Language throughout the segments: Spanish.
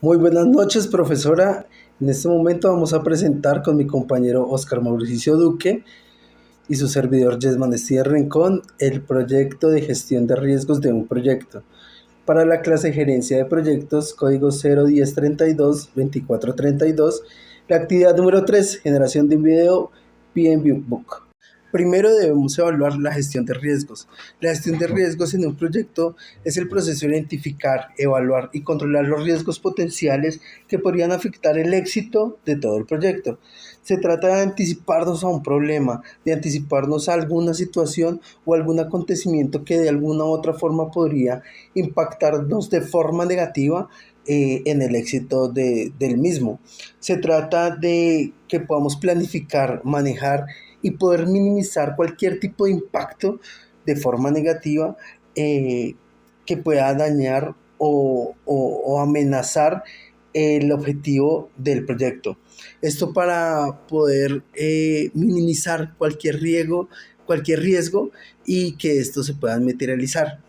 Muy buenas noches, profesora. En este momento vamos a presentar con mi compañero Oscar Mauricio Duque y su servidor Yesman Estía Rincón el proyecto de gestión de riesgos de un proyecto. Para la clase Gerencia de Proyectos, código 01032-2432, la actividad número 3, generación de un video PNView Book. Primero debemos evaluar la gestión de riesgos. La gestión de riesgos en un proyecto es el proceso de identificar, evaluar y controlar los riesgos potenciales que podrían afectar el éxito de todo el proyecto. Se trata de anticiparnos a un problema, de anticiparnos a alguna situación o algún acontecimiento que de alguna u otra forma podría impactarnos de forma negativa en el éxito del mismo. Se trata de que podamos planificar, manejar y poder minimizar cualquier tipo de impacto de forma negativa que pueda dañar o amenazar el objetivo del proyecto. Esto para poder minimizar cualquier riesgo y que esto se pueda materializar.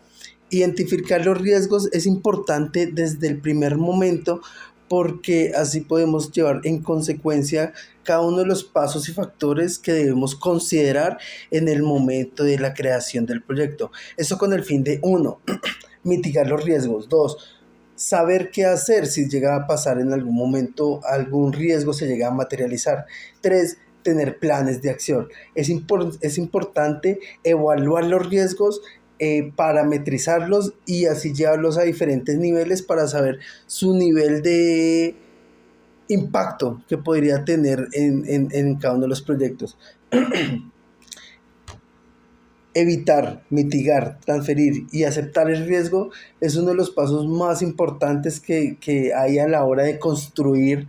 Identificar los riesgos es importante desde el primer momento porque así podemos llevar en consecuencia cada uno de los pasos y factores que debemos considerar en el momento de la creación del proyecto. Esto con el fin de 1, mitigar los riesgos. 2, saber qué hacer si llega a pasar en algún momento algún riesgo se llega a materializar. 3, tener planes de acción. Es importante evaluar los riesgos, parametrizarlos y así llevarlos a diferentes niveles para saber su nivel de impacto que podría tener en cada uno de los proyectos. Evitar, mitigar, transferir y aceptar el riesgo es uno de los pasos más importantes que hay a la hora de construir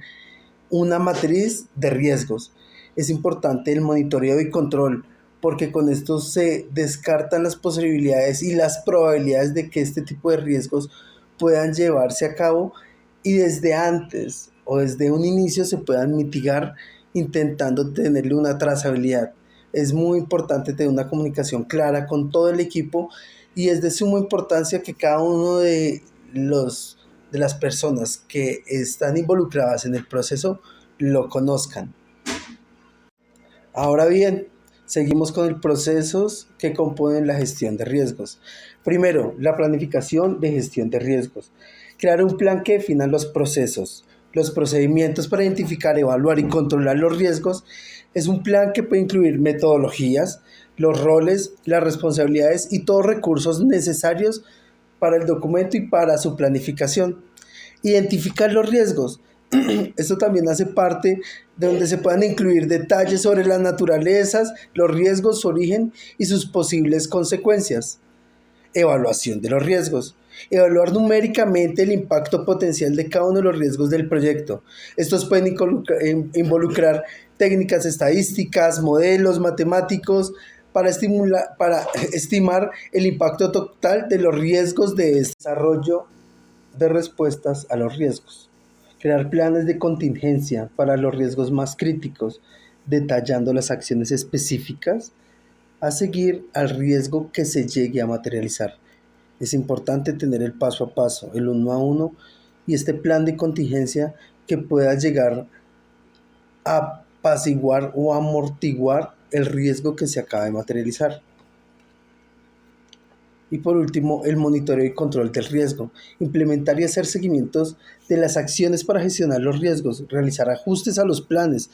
una matriz de riesgos. Es importante el monitoreo y control, porque con esto se descartan las posibilidades y las probabilidades de que este tipo de riesgos puedan llevarse a cabo y desde antes o desde un inicio se puedan mitigar intentando tenerle una trazabilidad. Es muy importante tener una comunicación clara con todo el equipo y es de suma importancia que cada uno de las personas que están involucradas en el proceso lo conozcan. Ahora bien, seguimos con los procesos que componen la gestión de riesgos. Primero, la planificación de gestión de riesgos. Crear un plan que defina los procesos, los procedimientos para identificar, evaluar y controlar los riesgos. Es un plan que puede incluir metodologías, los roles, las responsabilidades y todos los recursos necesarios para el documento y para su planificación. Identificar los riesgos. Esto también hace parte de donde se puedan incluir detalles sobre las naturalezas, los riesgos, su origen y sus posibles consecuencias. Evaluación de los riesgos. Evaluar numéricamente el impacto potencial de cada uno de los riesgos del proyecto. Estos pueden involucrar técnicas estadísticas, modelos matemáticos para estimar el impacto total de los riesgos de desarrollo de respuestas a los riesgos. Crear planes de contingencia para los riesgos más críticos, detallando las acciones específicas a seguir al riesgo que se llegue a materializar. Es importante tener el paso a paso, el uno a uno y este plan de contingencia que pueda llegar a apaciguar o amortiguar el riesgo que se acaba de materializar. Y por último, el monitoreo y control del riesgo. Implementar y hacer seguimientos de las acciones para gestionar los riesgos, realizar ajustes a los planes,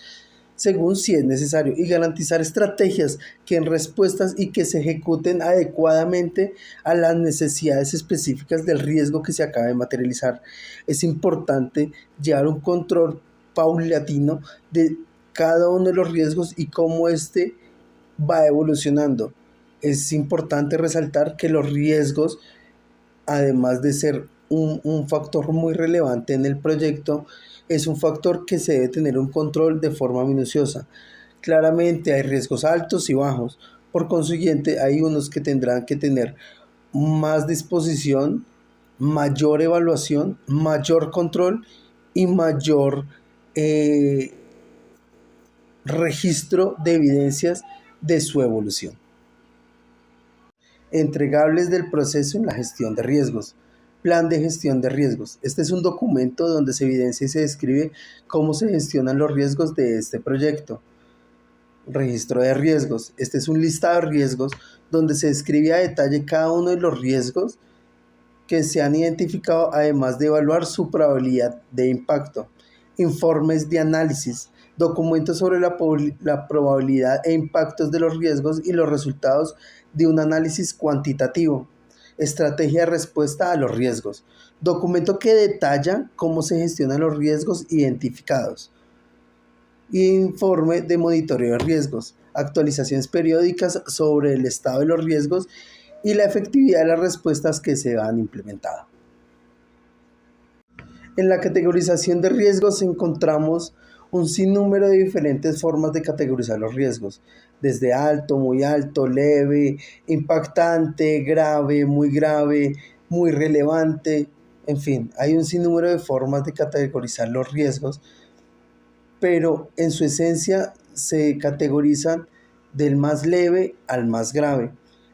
según si es necesario, y garantizar estrategias que en respuestas y que se ejecuten adecuadamente a las necesidades específicas del riesgo que se acaba de materializar. Es importante llevar un control paulatino de cada uno de los riesgos y cómo éste va evolucionando. Es importante resaltar que los riesgos, además de ser un factor muy relevante en el proyecto, es un factor que se debe tener un control de forma minuciosa. Claramente hay riesgos altos y bajos, por consiguiente hay unos que tendrán que tener más disposición, mayor evaluación, mayor control y mayor registro de evidencias de su evolución. Entregables del proceso en la gestión de riesgos. Plan de gestión de riesgos. Este es un documento donde se evidencia y se describe cómo se gestionan los riesgos de este proyecto. Registro de riesgos. Este es un listado de riesgos donde se describe a detalle cada uno de los riesgos que se han identificado, además de evaluar su probabilidad de impacto. Informes de análisis, documentos sobre la probabilidad e impactos de los riesgos y los resultados de un análisis cuantitativo. Estrategia de respuesta a los riesgos, documento que detalla cómo se gestionan los riesgos identificados. Informe de monitoreo de riesgos, actualizaciones periódicas sobre el estado de los riesgos y la efectividad de las respuestas que se han implementado. En la categorización de riesgos encontramos un sinnúmero de diferentes formas de categorizar los riesgos, desde alto, muy alto, leve, impactante, grave, muy relevante, en fin, hay un sinnúmero de formas de categorizar los riesgos, pero en su esencia se categorizan del más leve al más grave.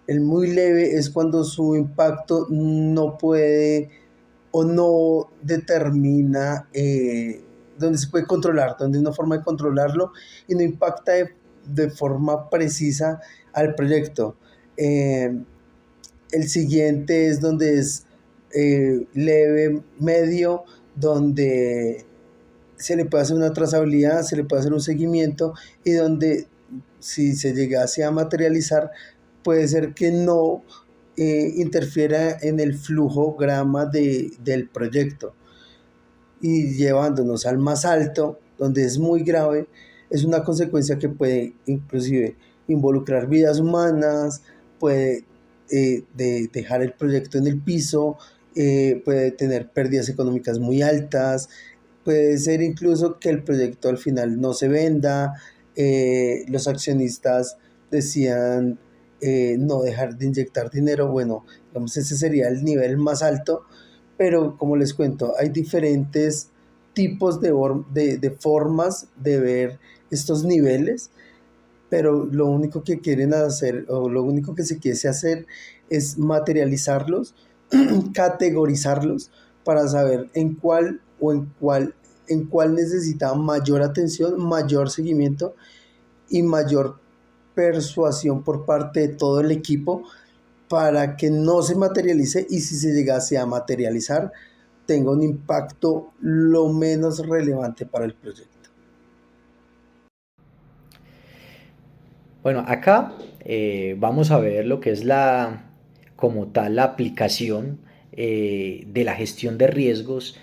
El muy leve es cuando su impacto no puede o no determina, donde se puede controlar, donde hay una forma de controlarlo y no impacta de forma precisa al proyecto. El siguiente es donde es leve, medio, donde se le puede hacer una trazabilidad, se le puede hacer un seguimiento y donde si se llegase a materializar puede ser que no interfiera en el flujo grama del proyecto. Y llevándonos al más alto, donde es muy grave, es una consecuencia que puede inclusive involucrar vidas humanas, puede dejar el proyecto en el piso, puede tener pérdidas económicas muy altas, puede ser incluso que el proyecto al final no se venda, los accionistas decían no dejar de inyectar dinero. Bueno, digamos, ese sería el nivel más alto, pero como les cuento, hay diferentes tipos de formas de ver estos niveles, pero lo único que quieren hacer o lo único que se quiere hacer es materializarlos, categorizarlos para saber en cuál necesita mayor atención, mayor seguimiento y mayor persuasión por parte de todo el equipo para que no se materialice y si se llegase a materializar tenga un impacto lo menos relevante para el proyecto. Bueno, acá vamos a ver lo que es como tal, la aplicación de la gestión de riesgos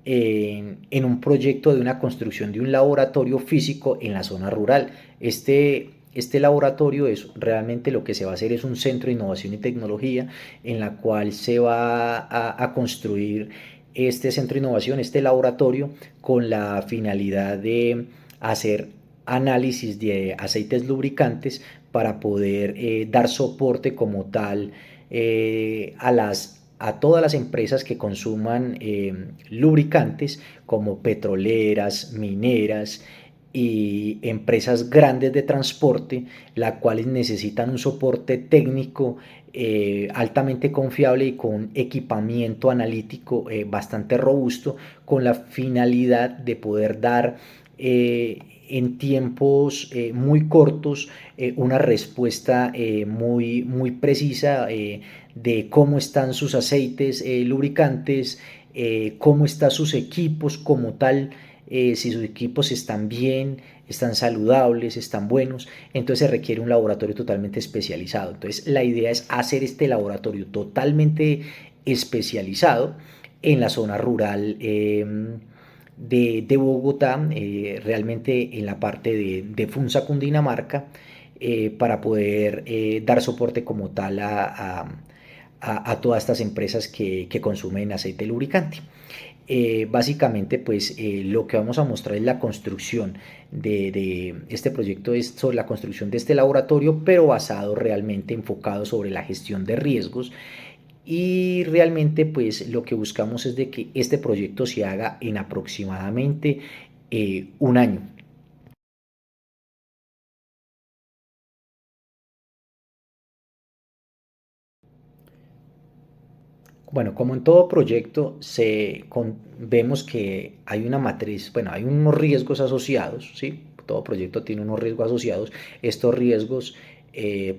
en un proyecto de una construcción de un laboratorio físico en la zona rural. Este laboratorio es realmente lo que se va a hacer es un centro de innovación y tecnología en la cual se va a construir este centro de innovación, este laboratorio, con la finalidad de hacer análisis de aceites lubricantes para poder dar soporte como tal a todas las empresas que consuman lubricantes como petroleras, mineras y empresas grandes de transporte, las cuales necesitan un soporte técnico altamente confiable y con equipamiento analítico bastante robusto, con la finalidad de poder dar en tiempos muy cortos una respuesta muy precisa de cómo están sus aceites lubricantes, cómo están sus equipos como tal, si sus equipos están bien, están saludables, están buenos. Entonces se requiere un laboratorio totalmente especializado. Entonces la idea es hacer este laboratorio totalmente especializado en la zona rural de Bogotá, realmente en la parte de Funza, Cundinamarca, para poder dar soporte como tal a todas estas empresas que consumen aceite lubricante. Básicamente, pues lo que vamos a mostrar es la construcción de este proyecto, es sobre la construcción de este laboratorio, pero basado realmente enfocado sobre la gestión de riesgos. Y realmente pues lo que buscamos es de que este proyecto se haga en aproximadamente un año. Bueno, como en todo proyecto, vemos que hay una matriz, bueno, hay unos riesgos asociados, ¿sí? Todo proyecto tiene unos riesgos asociados. Estos riesgos,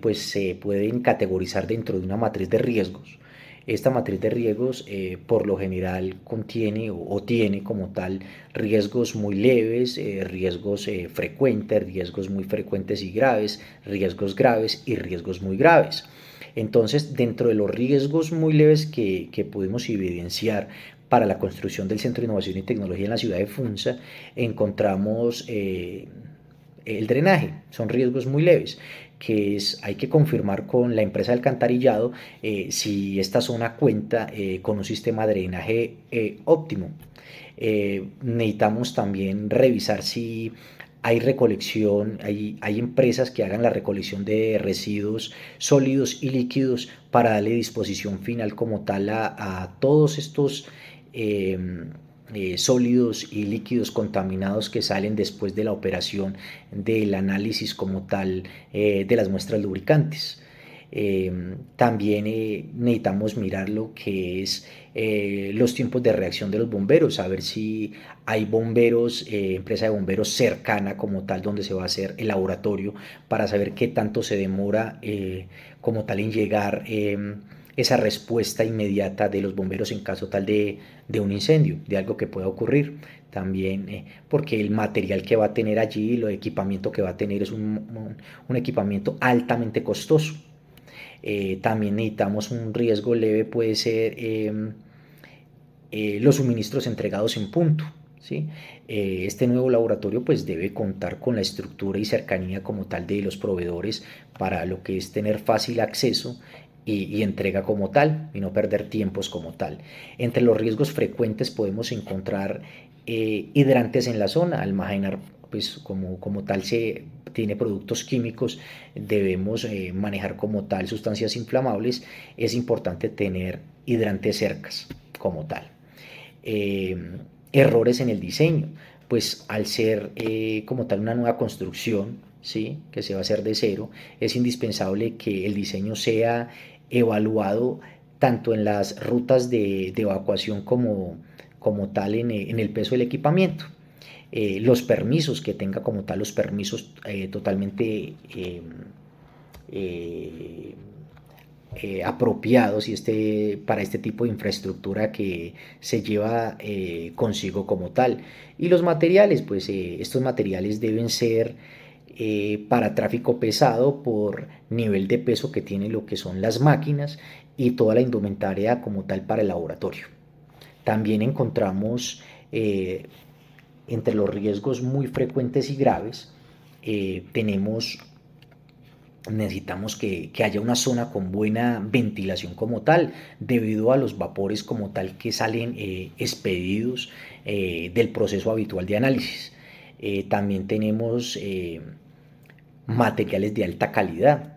pues, se pueden categorizar dentro de una matriz de riesgos. Esta matriz de riesgos, por lo general, contiene o tiene como tal riesgos muy leves, riesgos frecuentes, riesgos muy frecuentes y graves, riesgos graves y riesgos muy graves. Entonces, dentro de los riesgos muy leves que pudimos evidenciar para la construcción del Centro de Innovación y Tecnología en la ciudad de Funza, encontramos el drenaje. Son riesgos muy leves, que hay que confirmar con la empresa de alcantarillado si esta zona cuenta con un sistema de drenaje óptimo. Necesitamos también revisar si hay recolección, hay empresas que hagan la recolección de residuos sólidos y líquidos para darle disposición final como tal a todos estos eh, sólidos y líquidos contaminados que salen después de la operación del análisis como tal de las muestras lubricantes. También necesitamos mirar lo que es los tiempos de reacción de los bomberos, a ver si hay bomberos, empresa de bomberos cercana como tal donde se va a hacer el laboratorio para saber qué tanto se demora como tal en llegar esa respuesta inmediata de los bomberos en caso tal de un incendio, de algo que pueda ocurrir. También porque el material que va a tener allí, el equipamiento que va a tener es un equipamiento altamente costoso. También necesitamos un riesgo leve, puede ser los suministros entregados en punto. ¿Sí? Este nuevo laboratorio pues debe contar con la estructura y cercanía como tal de los proveedores para lo que es tener fácil acceso y entrega como tal y no perder tiempos como tal. Entre los riesgos frecuentes podemos encontrar hidrantes en la zona, almacenar pues como tal se tiene productos químicos, debemos manejar como tal sustancias inflamables, es importante tener hidrantes cercas como tal. Eh, Errores en el diseño, pues al ser como tal una nueva construcción, ¿sí? Que se va a hacer de cero, es indispensable que el diseño sea evaluado tanto en las rutas de evacuación como tal en el peso del equipamiento. Los permisos que tenga como tal, los permisos totalmente eh, apropiados para este tipo de infraestructura que se lleva consigo como tal. Y los materiales, pues estos materiales deben ser para tráfico pesado por nivel de peso que tienen lo que son las máquinas y toda la indumentaria como tal para el laboratorio. También encontramos entre los riesgos muy frecuentes y graves, tenemos necesitamos que haya una zona con buena ventilación como tal, debido a los vapores como tal que salen expedidos del proceso habitual de análisis. También tenemos materiales de alta calidad.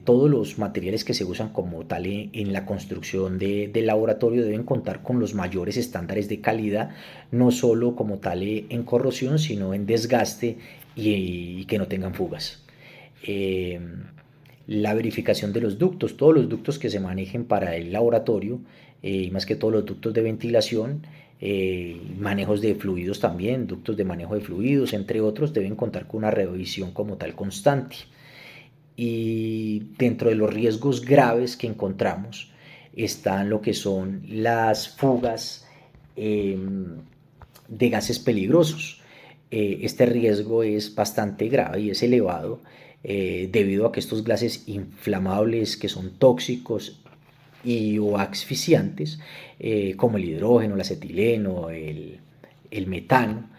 Todos los materiales que se usan como tal en la construcción del laboratorio deben contar con los mayores estándares de calidad, no solo como tal en corrosión, sino en desgaste y que no tengan fugas. Eh, la verificación de los ductos, todos los ductos que se manejen para el laboratorio, y más que todos los ductos de ventilación, manejos de fluidos también, ductos de manejo de fluidos, entre otros, deben contar con una revisión como tal constante. Y dentro de los riesgos graves que encontramos están lo que son las fugas eh, de gases peligrosos. Este riesgo es bastante grave y es elevado debido a que estos gases inflamables que son tóxicos y o asfixiantes, como el hidrógeno, el acetileno, el metano,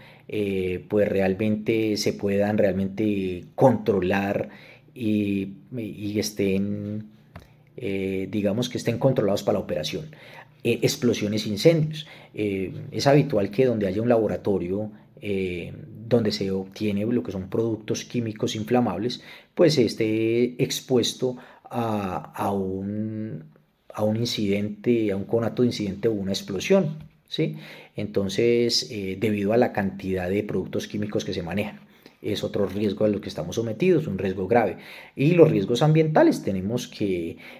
pues realmente se puedan realmente controlar y estén, digamos que estén controlados para la operación. Explosiones, incendios. Es habitual que donde haya un laboratorio donde se obtiene lo que son productos químicos inflamables, pues esté expuesto a un incidente, a un conato de incidente o una explosión. ¿Sí? Entonces, debido a la cantidad de productos químicos que se manejan. es otro riesgo a los que estamos sometidos, un riesgo grave. Y los riesgos ambientales,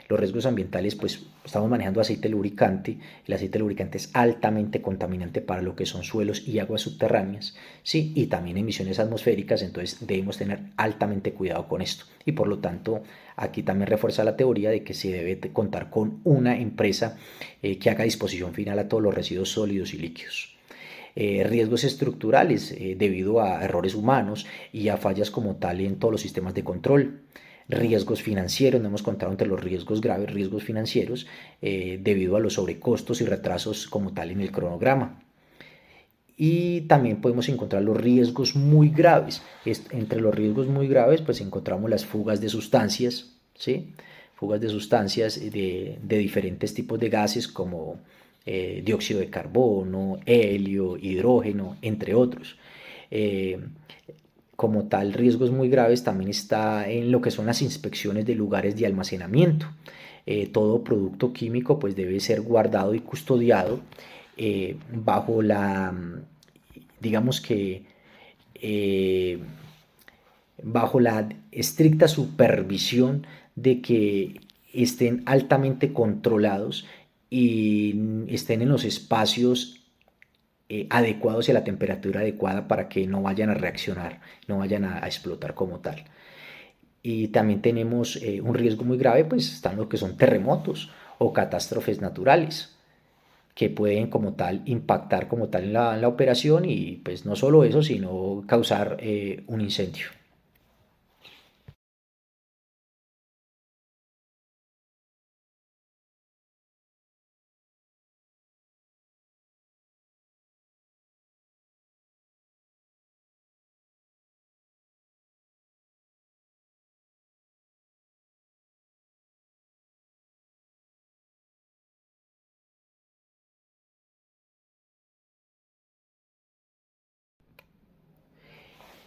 los riesgos ambientales, pues estamos manejando aceite lubricante. El aceite lubricante es altamente contaminante para lo que son suelos y aguas subterráneas, ¿sí? Y también emisiones atmosféricas, entonces debemos tener altamente cuidado con esto. Y por lo tanto, aquí también refuerza la teoría de que se debe contar con una empresa que haga disposición final a todos los residuos sólidos y líquidos. Riesgos estructurales debido a errores humanos y a fallas como tal en todos los sistemas de control. Riesgos financieros, no hemos contado entre los riesgos graves, riesgos financieros debido a los sobrecostos y retrasos como tal en el cronograma. Y también podemos encontrar los riesgos muy graves. Entre los riesgos muy graves pues encontramos las fugas de sustancias, ¿sí? Fugas de sustancias de diferentes tipos de gases como dióxido de carbono, helio, hidrógeno, entre otros. Eh, Como tal, riesgos muy graves también está en lo que son las inspecciones de lugares de almacenamiento. Todo producto químico pues debe ser guardado y custodiado bajo digamos que, eh, bajo la estricta supervisión de que estén altamente controlados y estén en los espacios adecuados y a la temperatura adecuada para que no vayan a reaccionar, no vayan a explotar como tal. Y también tenemos un riesgo muy grave, pues están lo que son terremotos o catástrofes naturales que pueden como tal impactar como tal en la operación y pues no solo eso, sino causar un incendio.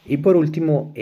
Y por último,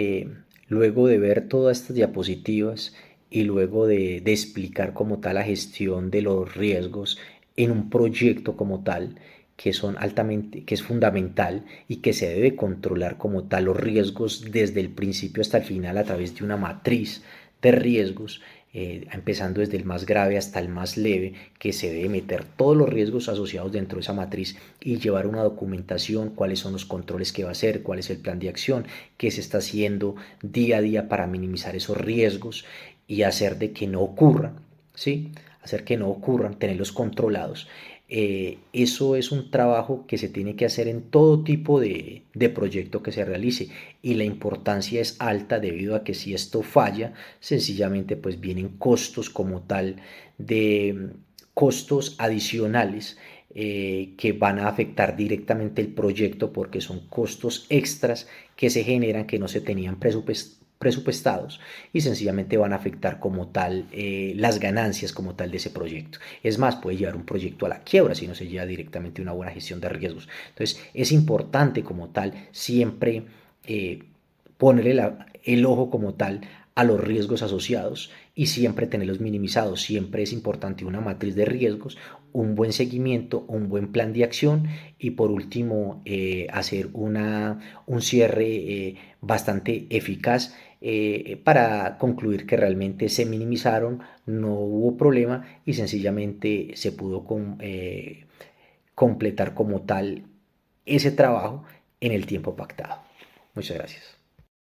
luego de ver todas estas diapositivas y luego de explicar como tal la gestión de los riesgos en un proyecto como tal, que es fundamental y que se debe controlar como tal los riesgos desde el principio hasta el final a través de una matriz de riesgos, empezando desde el más grave hasta el más leve, que se debe meter todos los riesgos asociados dentro de esa matriz y llevar una documentación, cuáles son los controles que va a hacer, cuál es el plan de acción, qué se está haciendo día a día para minimizar esos riesgos y hacer de que no ocurran, ¿sí? Hacer que no ocurran, tenerlos controlados. Eso es un trabajo que se tiene que hacer en todo tipo de proyecto que se realice y la importancia es alta debido a que si esto falla, sencillamente pues vienen costos como tal de costos adicionales que van a afectar directamente el proyecto porque son costos extras que se generan que no se tenían presupuestados y sencillamente van a afectar como tal las ganancias como tal de ese proyecto. Es más, puede llevar un proyecto a la quiebra si no se lleva directamente una buena gestión de riesgos. Entonces, es importante como tal siempre ponerle el ojo como tal a los riesgos asociados y siempre tenerlos minimizados. Siempre es importante una matriz de riesgos, un buen seguimiento, un buen plan de acción y por último hacer un cierre bastante eficaz para concluir que realmente se minimizaron, no hubo problema y sencillamente se pudo completar como tal ese trabajo en el tiempo pactado. Muchas gracias.